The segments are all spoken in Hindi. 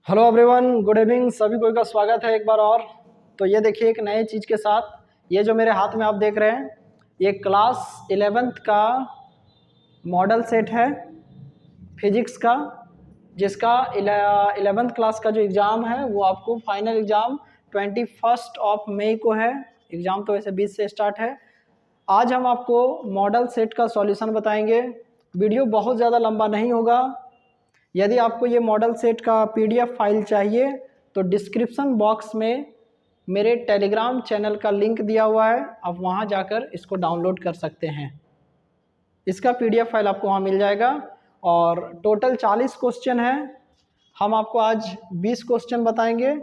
Hello everyone, good evening. सभी कोई का स्वागत है एक बार और। तो ये देखिए एक नए चीज़ के साथ, ये जो मेरे हाथ में आप देख रहे हैं ये क्लास 11th का मॉडल सेट है फिजिक्स का, जिसका 11th क्लास का जो एग्ज़ाम है वो आपको फाइनल एग्ज़ाम 21 मई को है। एग्ज़ाम तो वैसे 20 से स्टार्ट है। आज हम आपको मॉडल सेट का सॉल्यूशन बताएंगे। वीडियो बहुत ज़्यादा लंबा नहीं होगा। यदि आपको ये मॉडल सेट का पीडीएफ फाइल चाहिए तो डिस्क्रिप्शन बॉक्स में मेरे टेलीग्राम चैनल का लिंक दिया हुआ है, आप वहाँ जाकर इसको डाउनलोड कर सकते हैं। इसका पीडीएफ फाइल आपको वहाँ मिल जाएगा और टोटल 40 क्वेश्चन है। हम आपको आज 20 क्वेश्चन बताएंगे।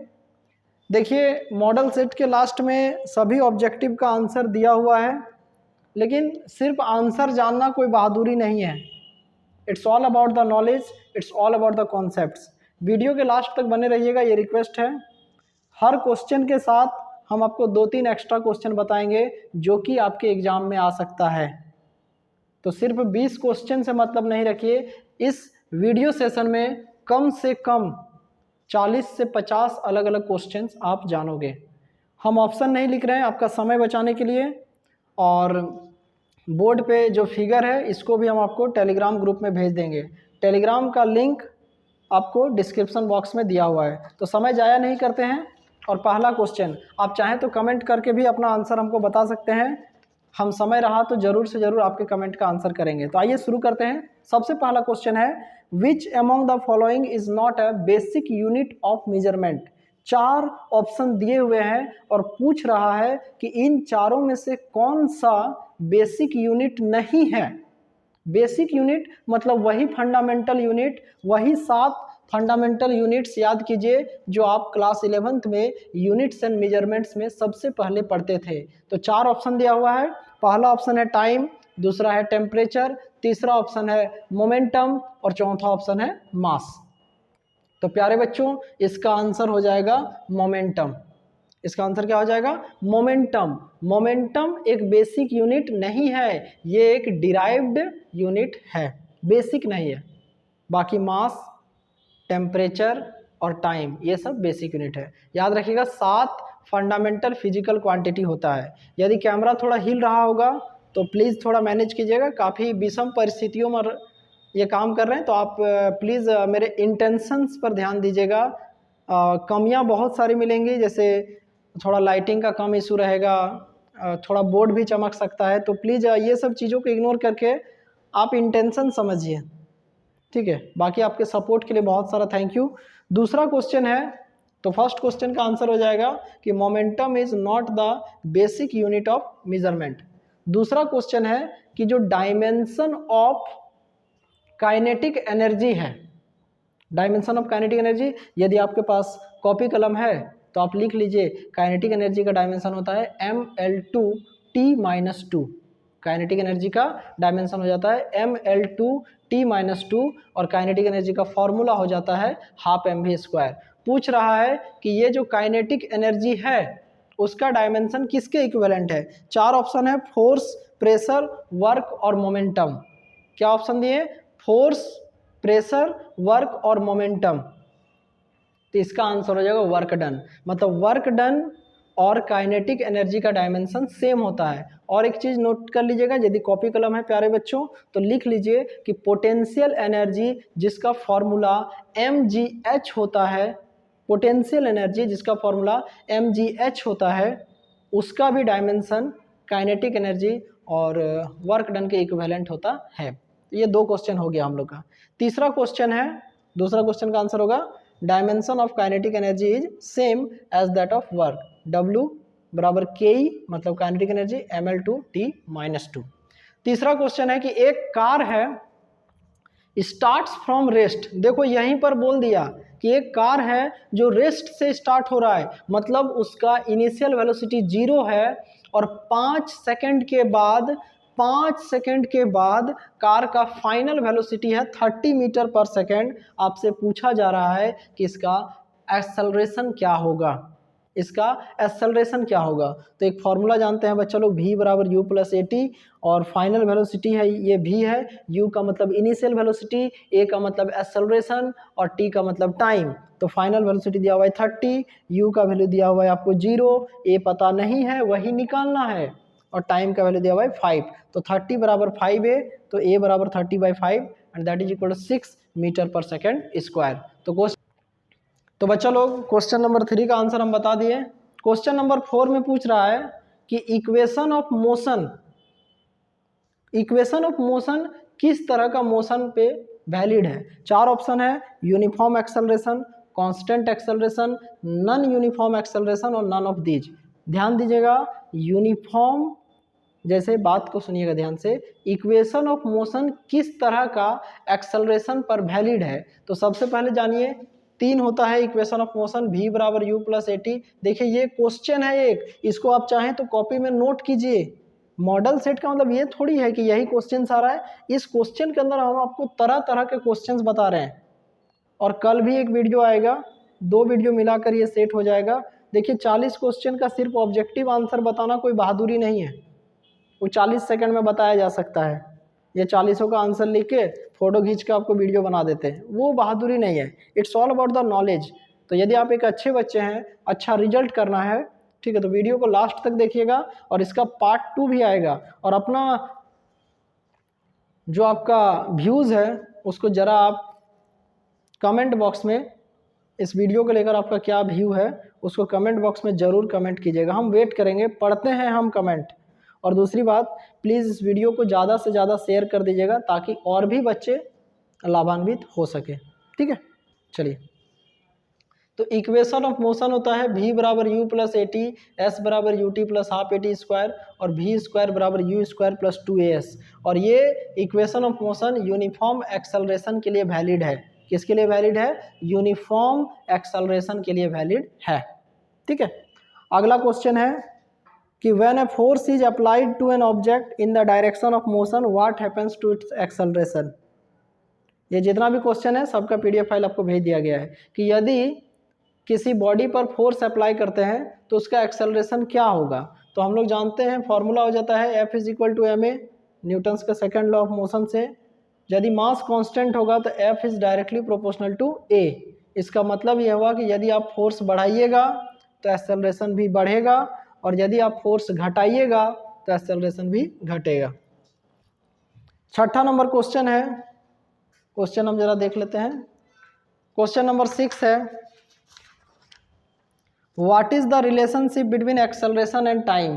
देखिए मॉडल सेट के लास्ट में सभी ऑब्जेक्टिव का आंसर दिया हुआ है, लेकिन सिर्फ आंसर जानना कोई बहादुरी नहीं है। It's all about the knowledge, it's all about the concepts. Video के लास्ट तक बने रहिएगा, ये रिक्वेस्ट है। हर क्वेश्चन के साथ हम आपको 2-3 एक्स्ट्रा क्वेश्चन बताएंगे जो कि आपके एग्जाम में आ सकता है। तो सिर्फ 20 क्वेश्चन से मतलब नहीं रखिए। इस वीडियो सेशन में कम से कम 40 से 50 अलग अलग क्वेश्चंस आप जानोगे। हम ऑप्शन नहीं लिख रहे हैं आपका समय बचाने के लिए, और बोर्ड पे जो फिगर है इसको भी हम आपको टेलीग्राम ग्रुप में भेज देंगे। टेलीग्राम का लिंक आपको डिस्क्रिप्शन बॉक्स में दिया हुआ है। तो समय ज़ाया नहीं करते हैं और पहला क्वेश्चन आप चाहें तो कमेंट करके भी अपना आंसर हमको बता सकते हैं। हम समय रहा तो ज़रूर से ज़रूर आपके कमेंट का आंसर करेंगे। तो आइए शुरू करते हैं। सबसे पहला क्वेश्चन है, which among the following is not a basic unit of measurement. 4 option दिए हुए हैं और पूछ रहा है कि इन चारों में से कौन सा बेसिक यूनिट नहीं है। बेसिक यूनिट मतलब वही फंडामेंटल यूनिट, वही 7 फंडामेंटल यूनिट्स याद कीजिए जो आप क्लास 11th में यूनिट्स एंड मेजरमेंट्स में सबसे पहले पढ़ते थे। तो 4 ऑप्शन दिया हुआ है। पहला ऑप्शन है टाइम, दूसरा है टेम्परेचर, तीसरा ऑप्शन है मोमेंटम और चौथा ऑप्शन है मास। तो प्यारे बच्चों इसका आंसर हो जाएगा मोमेंटम। इसका आंसर क्या हो जाएगा? मोमेंटम। मोमेंटम एक बेसिक यूनिट नहीं है, ये एक डिराइव्ड यूनिट है, बेसिक नहीं है। बाकी मास, टेम्परेचर और टाइम ये सब बेसिक यूनिट है। याद रखिएगा 7 फंडामेंटल फिजिकल क्वांटिटी होता है। यदि कैमरा थोड़ा हिल रहा होगा तो प्लीज़ थोड़ा मैनेज कीजिएगा, काफ़ी विषम परिस्थितियों में ये काम कर रहे हैं, तो आप प्लीज़ मेरे इंटेंशंस पर ध्यान दीजिएगा। कमियां बहुत सारी मिलेंगी, जैसे थोड़ा लाइटिंग का कम इशू रहेगा, थोड़ा बोर्ड भी चमक सकता है। तो प्लीज़ ये सब चीज़ों को इग्नोर करके आप इंटेंशन समझिए, ठीक है। बाकी आपके सपोर्ट के लिए बहुत सारा थैंक यू। दूसरा क्वेश्चन है, तो फर्स्ट क्वेश्चन का आंसर हो जाएगा कि momentum is not the basic unit of measurement. दूसरा क्वेश्चन है कि जो डायमेंशन ऑफ काइनेटिक एनर्जी है, डायमेंशन ऑफ काइनेटिक एनर्जी, यदि आपके पास कॉपी कलम है तो आप लिख लीजिए काइनेटिक एनर्जी का डायमेंशन होता है mL2T-2। काइनेटिक एनर्जी का डायमेंशन हो जाता है mL2T-2 और काइनेटिक एनर्जी का फॉर्मूला हो जाता है 12mv²। पूछ रहा है कि ये जो काइनेटिक एनर्जी है उसका डायमेंशन किसके इक्विवेलेंट है। 4 ऑप्शन है, फोर्स, प्रेशर, वर्क और मोमेंटम। क्या ऑप्शन दिए? फोर्स, प्रेशर, वर्क और मोमेंटम। तो इसका आंसर हो जाएगा वर्क डन। मतलब वर्क डन और काइनेटिक एनर्जी का डायमेंशन सेम होता है। और एक चीज़ नोट कर लीजिएगा, यदि कॉपी कलम है प्यारे बच्चों तो लिख लीजिए कि पोटेंशियल एनर्जी जिसका फॉर्मूला mgh होता है, पोटेंशियल एनर्जी जिसका फॉर्मूला mgh होता है, उसका भी डायमेंशन काइनेटिक एनर्जी और वर्क डन के इक्विवेलेंट होता है। ये 2 क्वेश्चन हो गया हम लोग का। तीसरा क्वेश्चन है, दूसरा क्वेश्चन का आंसर होगा dimension of kinetic energy is same as that of work, W बराबर KE मतलब काइनेटिक एनर्जी mL2T-2। तीसरा क्वेश्चन है कि एक कार है स्टार्ट्स फ्रॉम रेस्ट। देखो यहीं पर बोल दिया कि एक कार है जो रेस्ट से स्टार्ट हो रहा है, मतलब उसका इनिशियल वेलोसिटी 0 है और 5 सेकंड के बाद कार का फाइनल वेलोसिटी है 30 मीटर पर सेकंड। आपसे पूछा जा रहा है कि इसका एक्सेलरेशन क्या होगा। इसका एक्सेलरेशन क्या होगा। तो एक फॉर्मूला जानते हैं बच्चा लोग, v बराबर u प्लस ए टी, और फाइनल वेलोसिटी है ये v है, u का मतलब इनिशियल वेलोसिटी, a का मतलब एक्सेलरेशन और t का मतलब टाइम। तो फाइनल वेलोसिटी दिया हुआ है 30, u का वैल्यू दिया हुआ है आपको 0, a पता नहीं है वही निकालना है, और टाइम का वैल्यू दिया हुआ है 5। तो 30 बराबर 5 है, तो a बराबर 30/5 and that is equal to 6 metre पर सेकेंड स्क्वायर। तो बच्चा लोग क्वेश्चन नंबर 3 का आंसर हम बता दिए। क्वेश्चन नंबर 4 में पूछ रहा है कि इक्वेशन ऑफ मोशन किस तरह का मोशन पे वैलिड है। 4 ऑप्शन है, uniform acceleration, constant acceleration, non uniform acceleration और नन ऑफ दीज। ध्यान दीजिएगा, यूनिफॉर्म, जैसे बात को सुनिएगा ध्यान से, इक्वेशन ऑफ मोशन किस तरह का एक्सेलरेशन पर वैलिड है। तो सबसे पहले जानिए, 3 होता है इक्वेशन ऑफ मोशन, v बराबर u प्लस ए टी। देखिए ये क्वेश्चन है एक, इसको आप चाहें तो कॉपी में नोट कीजिए। मॉडल सेट का मतलब ये थोड़ी है कि यही क्वेश्चन आ रहा है, इस क्वेश्चन के अंदर हम आपको तरह तरह के क्वेश्चंस बता रहे हैं। और कल भी एक वीडियो आएगा, 2 वीडियो मिलाकर ये सेट हो जाएगा। देखिए 40 क्वेश्चन का सिर्फ ऑब्जेक्टिव आंसर बताना कोई बहादुरी नहीं है, वो 40 सेकंड में बताया जा सकता है। ये 40 का आंसर लिख के फोटो खींच के आपको वीडियो बना देते हैं, वो बहादुरी नहीं है। It's all about the knowledge. तो यदि आप एक अच्छे बच्चे हैं, अच्छा रिजल्ट करना है, ठीक है, तो वीडियो को लास्ट तक देखिएगा, और इसका पार्ट 2 भी आएगा। और अपना जो आपका व्यूज़ है उसको ज़रा आप कमेंट बॉक्स में, इस वीडियो को लेकर आपका क्या व्यू है उसको कमेंट बॉक्स में ज़रूर कमेंट कीजिएगा, हम वेट करेंगे, पढ़ते हैं हम कमेंट। और दूसरी बात, प्लीज़ इस वीडियो को ज़्यादा से ज़्यादा शेयर कर दीजिएगा ताकि और भी बच्चे लाभान्वित हो सके, ठीक है। चलिए, तो इक्वेशन ऑफ मोशन होता है v बराबर u plus a t, s बराबर u t plus half a t square, और v स्क्वायर बराबर u स्क्वायर प्लस 2as। और ये equation of motion uniform acceleration के लिए वैलिड है। किसके लिए वैलिड है? यूनिफॉर्म एक्सेलरेशन के लिए वैलिड है, ठीक है। अगला क्वेश्चन है कि when a force is applied to an object in the direction of motion what happens to its acceleration. ये जितना भी क्वेश्चन है सबका पीडीएफ फाइल आपको भेज दिया गया है कि यदि किसी बॉडी पर फोर्स अप्लाई करते हैं तो उसका एक्सेलरेशन क्या होगा। तो हम लोग जानते हैं फॉर्मूला हो जाता है F is equal to ma, Newton's का सेकंड लॉ ऑफ मोशन से। यदि मास कांस्टेंट होगा तो F is directly proportional to a। इसका मतलब यह हुआ कि यदि आप फोर्स बढ़ाइएगा तो एक्सेलरेशन भी बढ़ेगा, और यदि आप फोर्स घटाइएगा तो एक्सेलरेशन भी घटेगा। छठा नंबर क्वेश्चन है, क्वेश्चन हम जरा देख लेते हैं। क्वेश्चन नंबर 6 है, what is the relationship between acceleration and time.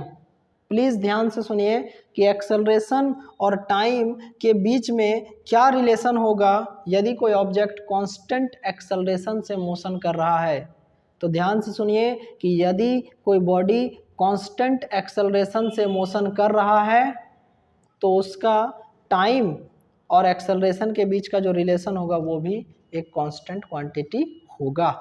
Please ध्यान से सुनिए कि एक्सेलरेशन और टाइम के बीच में क्या रिलेशन होगा यदि कोई ऑब्जेक्ट कांस्टेंट एक्सेलरेशन से मोशन कर रहा है। तो ध्यान से सुनिए कि यदि कोई बॉडी कांस्टेंट एक्सेलरेशन से मोशन कर रहा है तो उसका टाइम और एक्सेलरेशन के बीच का जो रिलेशन होगा वो भी एक कांस्टेंट क्वांटिटी होगा,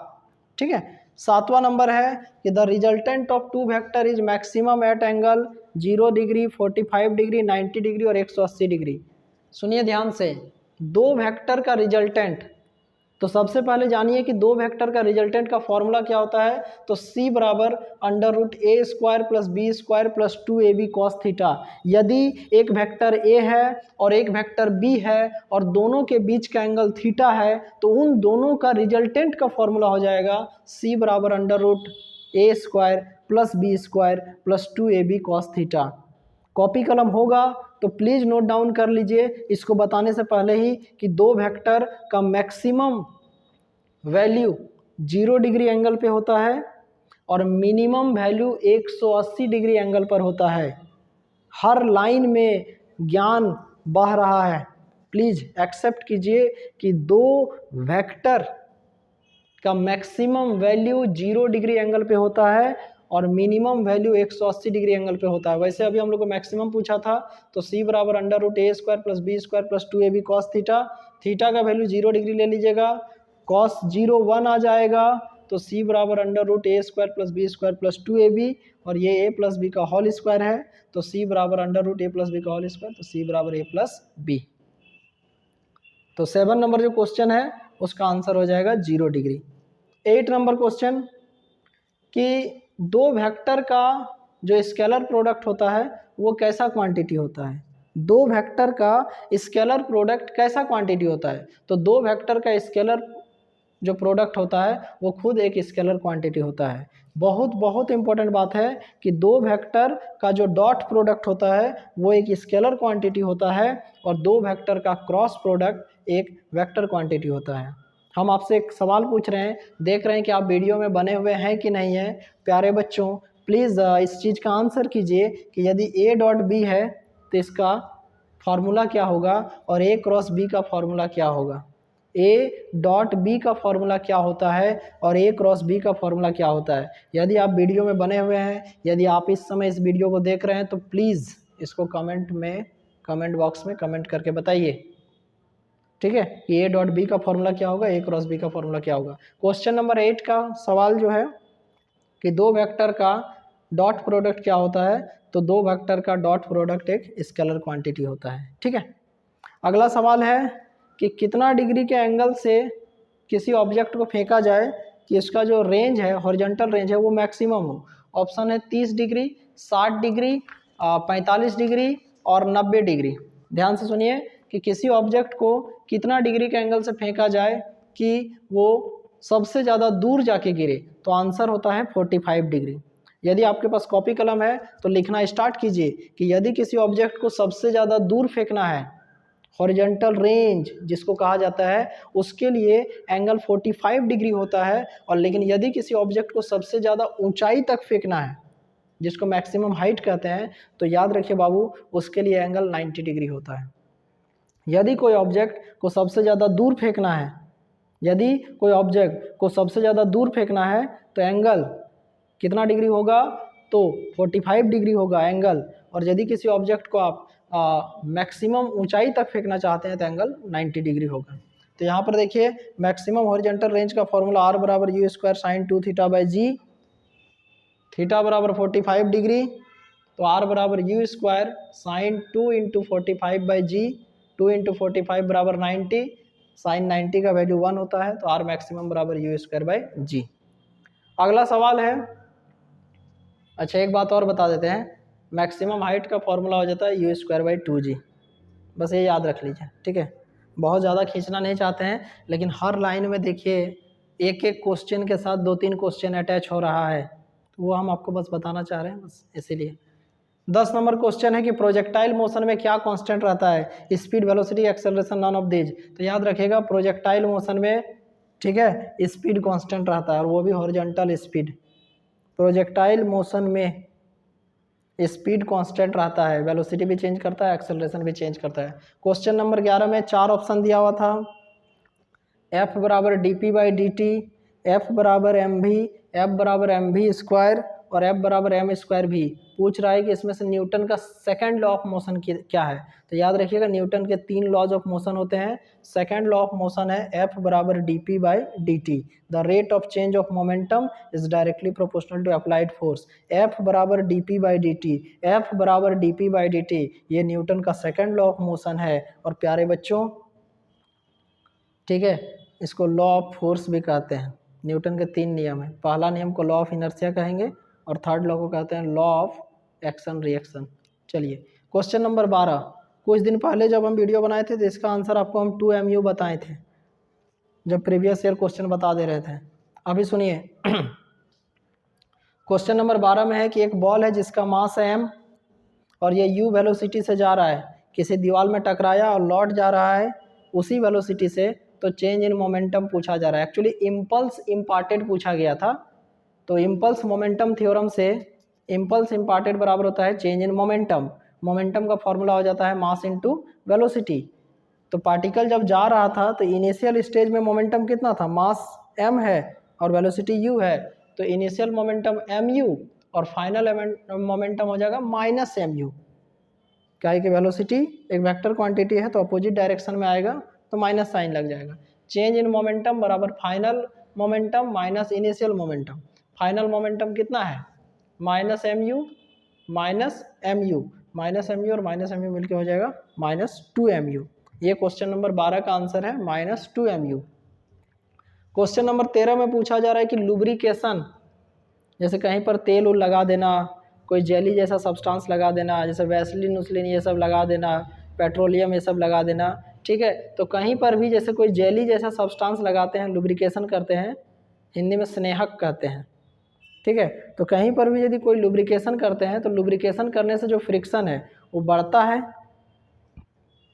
ठीक है। 7वां नंबर है कि the resultant of two vector is maximum at angle 0 degree, 45 degree, 90 degree और 180 डिग्री। सुनिए ध्यान से, 2 वेक्टर का रिजल्टेंट, तो सबसे पहले जानिए कि 2 वेक्टर का रिजल्टेंट का फॉर्मूला क्या होता है। तो c बराबर under root a square plus b square plus 2ab cos theta. यदि एक वेक्टर a है और एक वेक्टर b है और दोनों के बीच का एंगल थीटा है तो उन दोनों का रिजल्टेंट का फॉर्मूला हो जाएगा c बराबर under root a square plus b square plus 2ab cos theta. Copy कलम होगा तो प्लीज़ नोट डाउन कर लीजिए इसको बताने से पहले ही कि 2 वेक्टर का मैक्सिमम वैल्यू 0 डिग्री एंगल पे होता है और मिनिमम वैल्यू 180 डिग्री एंगल पर होता है। हर लाइन में ज्ञान बह रहा है, प्लीज़ एक्सेप्ट कीजिए कि 2 वेक्टर का मैक्सिमम वैल्यू 0 डिग्री एंगल पे होता है और मिनिमम वैल्यू 180 डिग्री एंगल पे होता है। वैसे अभी हम लोग को मैक्सिमम पूछा था तो c बराबर under root a square plus b square plus 2ab cos theta. Theta का वैल्यू 0 डिग्री ले लीजिएगा, कॉस 0 1 आ जाएगा, तो c बराबर under root a square plus b square plus 2ab, और ये a प्लस बी का होल स्क्वायर है तो c बराबर under root a plus b का होल स्क्वायर, तो c बराबर a प्लस बी। तो 7 नंबर जो क्वेश्चन है उसका आंसर हो जाएगा 0 डिग्री। 8 नंबर क्वेश्चन कि दो वेक्टर का जो स्केलर प्रोडक्ट होता है वो कैसा क्वांटिटी होता है? दो वेक्टर का स्केलर प्रोडक्ट कैसा क्वांटिटी होता है? तो दो वेक्टर का स्केलर जो प्रोडक्ट होता है वो खुद एक स्केलर क्वांटिटी होता है। बहुत बहुत इंपॉर्टेंट बात है कि दो वेक्टर का जो डॉट प्रोडक्ट होता है वो एक स्केलर क्वांटिटी होता है और दो वेक्टर का क्रॉस प्रोडक्ट एक वेक्टर क्वांटिटी होता है। हम आपसे एक सवाल पूछ रहे हैं, देख रहे हैं कि आप वीडियो में बने हुए हैं कि नहीं है। प्यारे बच्चों, प्लीज़ इस चीज़ का आंसर कीजिए कि यदि ए डॉट बी है तो इसका फार्मूला क्या होगा और ए क्रॉस बी का फार्मूला क्या होगा। ए डॉट बी का फॉर्मूला क्या होता है और ए क्रॉस बी का फॉर्मूला क्या होता है। यदि आप वीडियो में बने हुए हैं, यदि आप इस समय इस वीडियो को देख रहे हैं तो प्लीज़ इसको कमेंट बॉक्स में कमेंट करके बताइए, ठीक है, कि ए डॉट बी का फॉर्मूला क्या होगा, ए क्रॉस बी का फॉर्मूला क्या होगा। क्वेश्चन नंबर 8 का सवाल जो है कि दो वेक्टर का डॉट प्रोडक्ट क्या होता है, तो दो वेक्टर का डॉट प्रोडक्ट एक स्केलर क्वांटिटी होता है, ठीक है। अगला सवाल है कि कितना डिग्री के एंगल से किसी ऑब्जेक्ट को फेंका जाए कि इसका जो रेंज है, हॉरिजॉन्टल रेंज है, वो मैक्सिमम हो। ऑप्शन है 30 डिग्री, 60 डिग्री, 45 डिग्री और 90 डिग्री। ध्यान से सुनिए कि किसी ऑब्जेक्ट को कितना डिग्री के एंगल से फेंका जाए कि वो सबसे ज़्यादा दूर जाके गिरे, तो आंसर होता है 45 डिग्री। यदि आपके पास कॉपी कलम है तो लिखना स्टार्ट कीजिए कि यदि किसी ऑब्जेक्ट को सबसे ज़्यादा दूर फेंकना है, हॉरिजॉन्टल रेंज जिसको कहा जाता है, उसके लिए एंगल 45 डिग्री होता है। और लेकिन यदि किसी ऑब्जेक्ट को सबसे ज़्यादा ऊंचाई तक फेंकना है, जिसको मैक्सिमम हाइट कहते हैं, तो याद रखिए बाबू, उसके लिए एंगल 90 डिग्री होता है। यदि कोई ऑब्जेक्ट को सबसे ज़्यादा दूर फेंकना है, यदि कोई ऑब्जेक्ट को सबसे ज़्यादा दूर फेंकना है तो एंगल कितना डिग्री होगा, तो 45 डिग्री होगा एंगल। और यदि किसी ऑब्जेक्ट को आप मैक्सिमम ऊंचाई तक फेंकना चाहते हैं तो एंगल 90 डिग्री होगा। तो यहाँ पर देखिए मैक्सिमम हॉरिजॉन्टल रेंज का फॉर्मूला आर बराबर u square sine 2 theta by g, theta बराबर 45 डिग्री, तो आर बराबर u square sine 2 into 45 by g, 2 into 45 बराबर 90, साइन 90 का वैल्यू 1 होता है, तो आर मैक्सिमम बराबर यू स्क्वायर बाई जी। अगला सवाल है, अच्छा एक बात और बता देते हैं, मैक्सिमम हाइट का फॉर्मूला हो जाता है यू स्क्वायर बाई 2g। बस ये याद रख लीजिए, ठीक है। बहुत ज़्यादा खींचना नहीं चाहते हैं, लेकिन हर लाइन में देखिए एक एक क्वेश्चन के साथ 2-3 क्वेश्चन अटैच हो रहा है, तो वो हम आपको बस बताना चाह रहे हैं, बस इसीलिए। 10 नंबर क्वेश्चन है कि प्रोजेक्टाइल मोशन में क्या कांस्टेंट रहता है, speed, velocity, acceleration, none of these. तो याद रखिएगा प्रोजेक्टाइल मोशन में, ठीक है, स्पीड कांस्टेंट रहता है और वो भी हॉरिजॉन्टल स्पीड। प्रोजेक्टाइल मोशन में स्पीड कांस्टेंट रहता है, वेलोसिटी भी चेंज करता है, एक्सेलरेशन भी चेंज करता है। क्वेश्चन नंबर 11 में 4 ऑप्शन दिया हुआ था, F बराबर D by d t, f बराबर एम वी, एफ बराबर एम वी स्क्वायर और एफ बराबर एम स्क्वायर भी। पूछ रहा है कि इसमें से न्यूटन का सेकंड लॉ ऑफ मोशन क्या है। तो याद रखिएगा न्यूटन के 3 लॉज ऑफ मोशन होते हैं। सेकंड लॉ ऑफ मोशन है एफ बराबर d p by d t, the rate of change of momentum is directly proportional to applied force. F बराबर d p by d t, f बराबर d p by d t, ये न्यूटन का सेकंड लॉ ऑफ मोशन है। और प्यारे बच्चों, ठीक है, इसको लॉ ऑफ फोर्स भी कहते हैं। न्यूटन के 3 नियम हैं, पहला नियम को लॉ ऑफ इनर्शिया कहेंगे और थर्ड लॉ को कहते हैं लॉ ऑफ एक्शन रिएक्शन। चलिए क्वेश्चन नंबर 12, कुछ दिन पहले जब हम वीडियो बनाए थे तो इसका आंसर आपको हम 2mu बताए थे, जब प्रीवियस ईयर क्वेश्चन बता दे रहे थे। अभी सुनिए क्वेश्चन नंबर 12 में है कि एक बॉल है जिसका मास है m और ये u वेलोसिटी से जा रहा है, किसी दीवार में टकराया और लौट जा रहा है उसी वेलोसिटी से, तो चेंज इन मोमेंटम पूछा जा रहा है। एक्चुअली इम्पल्स इम्पार्टेड पूछा गया था, तो इम्पल्स मोमेंटम थ्योरम से इम्पल्स इम्पार्टेड बराबर होता है चेंज इन मोमेंटम। मोमेंटम का फॉर्मूला हो जाता है मास इनटू वेलोसिटी। तो पार्टिकल जब जा रहा था तो इनिशियल स्टेज में मोमेंटम कितना था, मास m है और वेलोसिटी u है, तो इनिशियल मोमेंटम mu और फाइनल मोमेंटम हो जाएगा माइनस mu। क्या है कि वेलोसिटी एक वेक्टर क्वांटिटी है तो अपोजिट डायरेक्शन में आएगा तो माइनस साइन लग जाएगा। चेंज इन मोमेंटम बराबर final momentum minus initial momentum. Final momentum कितना है, minus mu minus mu, minus mu और माइनस mu मिलकर हो जाएगा माइनस 2mu। ये क्वेश्चन नंबर 12 का आंसर है माइनस 2mu। क्वेश्चन नंबर 13 में पूछा जा रहा है कि लुब्रिकेशन जैसे कहीं पर तेल उल लगा देना, कोई जेली जैसा सब्सटेंस लगा देना, जैसे वैसलीन उसलिन ये सब लगा देना, पेट्रोलियम ये सब लगा देना, ठीक है। तो कहीं पर भी जैसे कोई जेली जैसा सब्सटेंस लगाते हैं, लुब्रिकेशन करते हैं, हिंदी में स्नेहक कहते हैं, ठीक है। तो कहीं पर भी यदि कोई लुब्रिकेशन करते हैं तो लुब्रिकेशन करने से जो फ्रिक्शन है वो बढ़ता है,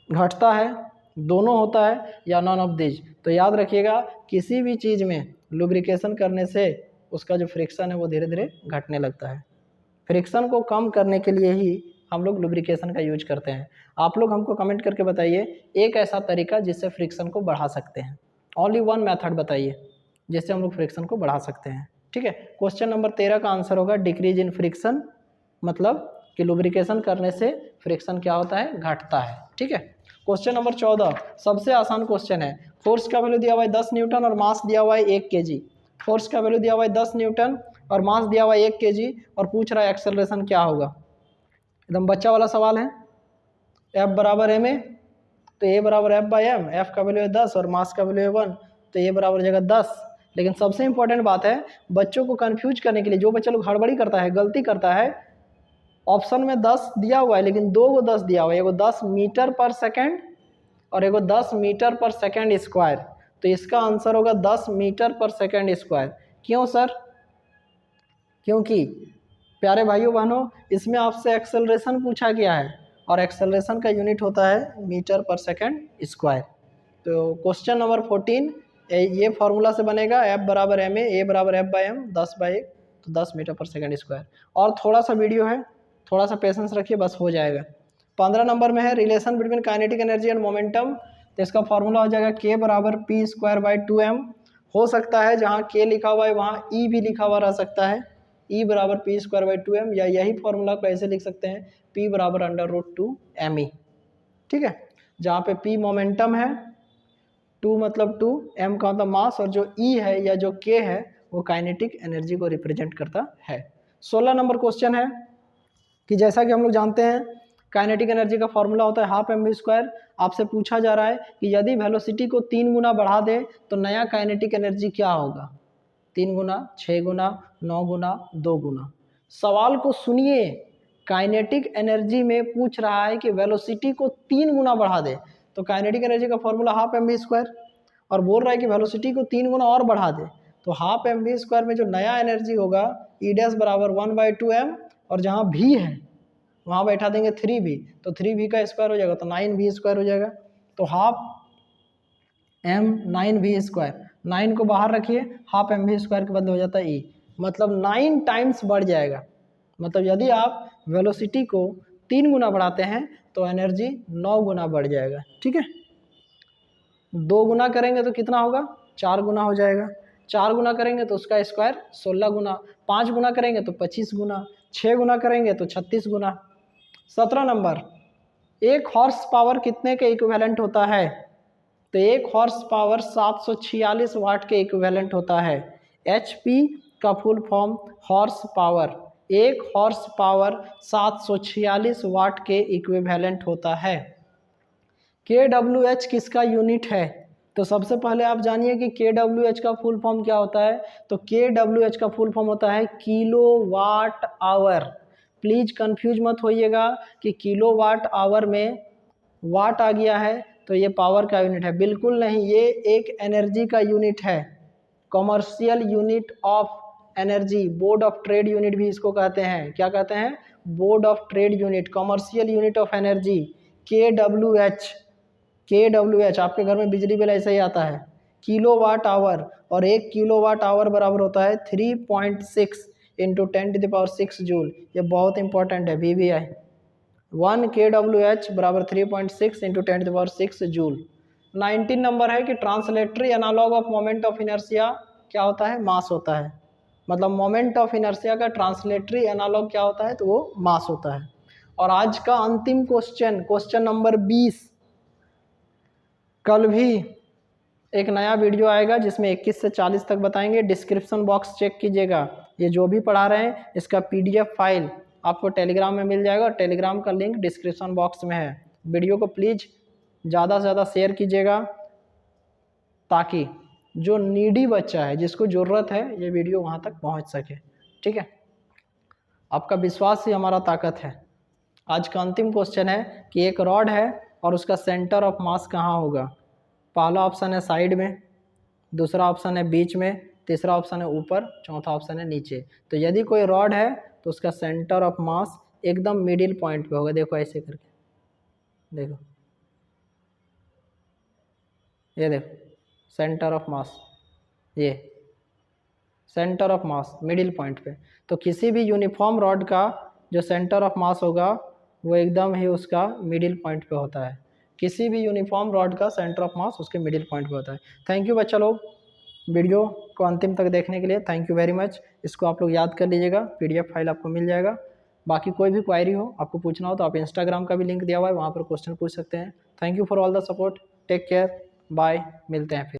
घटता है, दोनों होता है या नॉन ऑफ दिस। तो याद रखिएगा किसी भी चीज़ में लुब्रिकेशन करने से उसका जो फ्रिक्शन है वो धीरे धीरे घटने लगता है। फ्रिक्शन को कम करने के लिए ही हम लोग लुब्रिकेशन का यूज करते हैं। आप लोग हमको कमेंट करके बताइए एक ऐसा तरीका जिससे फ्रिक्शन को बढ़ा सकते हैं। ओनली वन मेथड बताइए जिससे हम लोग फ्रिक्शन को बढ़ा सकते हैं, ठीक है। क्वेश्चन नंबर 13 का आंसर होगा डिक्रीज इन फ्रिक्शन, मतलब कि लुब्रिकेशन करने से फ्रिक्शन क्या होता है, घटता है, ठीक है। क्वेश्चन नंबर 14 सबसे आसान क्वेश्चन है। फोर्स का वैल्यू दिया हुआ है 10 न्यूटन और मास दिया हुआ है 1 kg। फोर्स का वैल्यू दिया हुआ है 10 न्यूटन और मास दिया हुआ है 1 kg और पूछ रहा है एक्सेलरेशन क्या होगा। एकदम बच्चा वाला सवाल है। F बराबर m a, तो a बराबर F/m, F का वैल्यू है 10 और मास का वैल्यू है 1, तो a बराबर जगह 10। लेकिन सबसे इंपॉर्टेंट बात है बच्चों को कंफ्यूज करने के लिए, जो बच्चा लोग हड़बड़ी करता है, गलती करता है, ऑप्शन में 10 दिया हुआ है लेकिन दो को 10 दिया हुआ है, एगो 10 मीटर पर सेकेंड और एगो 10 मीटर पर सेकेंड स्क्वायर। तो इसका आंसर होगा 10 मीटर पर सेकेंड स्क्वायर। क्यों सर? क्योंकि प्यारे भाइयों बहनों इसमें आपसे एक्सेलरेशन पूछा गया है और एक्सेलरेशन का यूनिट होता है मीटर पर सेकेंड स्क्वायर। तो क्वेश्चन नंबर 14 ये फार्मूला से बनेगा F बराबर m a बराबर F/m 10/1, तो 10 मीटर पर सेकेंड स्क्वायर। और थोड़ा सा वीडियो है, थोड़ा सा पेशेंस रखिए, बस हो जाएगा। 15 नंबर में है relation between kinetic energy and momentum, तो इसका फार्मूला हो जाएगा K बराबर P²/2m। हो सकता है जहाँ K लिखा हुआ है वहाँ E भी लिखा हुआ रह सकता है, E बराबर P²/2m, या यही फार्मूला को ऐसे लिख सकते हैं P बराबर √2me, ठीक है। जहाँ पे P मोमेंटम है, 2 मतलब 2, m का मतलब मास, और जो E है या जो K है वो काइनेटिक एनर्जी को रिप्रेजेंट करता है। 16 नंबर क्वेश्चन है कि जैसा कि हम लोग जानते हैं काइनेटिक एनर्जी का फॉर्मूला होता है 12 mv²। आपसे पूछा जा रहा है कि यदि वेलोसिटी को 3 गुना बढ़ा दे तो नया काइनेटिक एनर्जी क्या होगा। 3 गुना, 6 गुना, 9 गुना, 2 गुना। सवाल को सुनिए, काइनेटिक एनर्जी में पूछ रहा है कि वेलोसिटी को 3 गुना बढ़ा दे, तो काइनेटिक एनर्जी का फॉर्मूला 12 mv², और बोल रहा है कि वेलोसिटी को 3 गुना और बढ़ा दे, तो 12 mv² में जो नया एनर्जी होगा E डैश बराबर 1/2m, और जहाँ v है वहाँ बैठा देंगे 3v, तो 3v का स्क्वायर हो जाएगा तो 9v² हो जाएगा। तो 12m 9v², 9 को बाहर रखिए, 12 mv² के बदले हो जाता है E, मतलब 9 टाइम्स बढ़ जाएगा। मतलब यदि आप वेलोसिटी को 3 गुना बढ़ाते हैं तो एनर्जी 9 गुना बढ़ जाएगा, ठीक है। 2 गुना करेंगे तो कितना होगा, 4 गुना हो जाएगा। 4 गुना करेंगे तो उसका स्क्वायर 16 गुना, 5 गुना करेंगे तो 25 गुना, 6 गुना करेंगे तो 36 गुना। 17 नंबर, 1 हॉर्स पावर कितने के इक्विवेलेंट होता है, तो 1 हॉर्स पावर 746 वाट के इक्विवेलेंट होता है। HP का full form horse power, 1 horse power 746 वाट के इक्विवेलेंट होता है। kWh किसका यूनिट है, तो सबसे पहले आप जानिए कि kWh का फुल फॉर्म क्या होता है, तो kWh का फुल फॉर्म होता है किलोवाट आवर। प्लीज कंफ्यूज मत होइएगा कि किलोवाट आवर में वाट आ गया है तो ये पावर का यूनिट है, बिल्कुल नहीं, ये एक एनर्जी का यूनिट है, commercial unit of energy, board of trade unit भी इसको कहते हैं। क्या कहते हैं, board of trade unit, commercial unit of energy, kWh। kWh आपके घर में बिजली बिल ऐसे ही आता है, किलोवाट आवर, और 1 किलोवाट आवर बराबर होता है 3.6 इंटू 10⁶ जूल। ये बहुत इंपॉर्टेंट है, VVI। 1 kWh बराबर 3.6 इंटू 10⁶ जूल। 19 नंबर है कि translatory analogue of moment of inertia क्या होता है, मास होता है। मतलब मोमेंट ऑफ इनर्शिया का ट्रांसलेटरी एनालॉग क्या होता है, तो वो मास होता है। और आज का अंतिम क्वेश्चन, क्वेश्चन नंबर 20। कल भी एक नया वीडियो आएगा जिसमें 21 से 40 तक बताएंगे, डिस्क्रिप्शन बॉक्स चेक कीजिएगा। ये जो भी पढ़ा रहे हैं इसका PDF फाइल आपको टेलीग्राम में मिल जाएगा, और टेलीग्राम का लिंक डिस्क्रिप्शन बॉक्स में है। वीडियो को प्लीज़ ज़्यादा से ज़्यादा शेयर कीजिएगा ताकि जो नीडी बच्चा है, जिसको ज़रूरत है, ये वीडियो वहाँ तक पहुँच सके। ठीक है, आपका विश्वास ही हमारा ताकत है। आज का अंतिम क्वेश्चन है कि एक रॉड है और उसका सेंटर ऑफ मास कहाँ होगा। पहला ऑप्शन है साइड में, दूसरा ऑप्शन है बीच में, तीसरा ऑप्शन है ऊपर, चौथा ऑप्शन है नीचे। तो यदि कोई रॉड है तो उसका सेंटर ऑफ मास एकदम मिडिल पॉइंट पे होगा। देखो ऐसे करके, देखो ये देखो सेंटर ऑफ मास, ये centre of mass middle point पे। तो किसी भी यूनिफॉर्म रॉड का जो सेंटर ऑफ मास होगा वो एकदम ही उसका मिडिल पॉइंट पे होता है। किसी भी यूनिफॉर्म रॉड का सेंटर ऑफ मास उसके मिडिल पॉइंट पे होता है। थैंक यू बच्चा लोग, वीडियो को अंतिम तक देखने के लिए थैंक यू वेरी मच। इसको आप लोग याद कर लीजिएगा, पीडीएफ फाइल आपको मिल जाएगा। बाकी कोई भी क्वायरी हो, आपको पूछना हो तो आप इंस्टाग्राम का भी लिंक दिया हुआ है, वहाँ पर क्वेश्चन पूछ सकते हैं। Thank you for all the support, take care, bye, मिलते हैं फिर।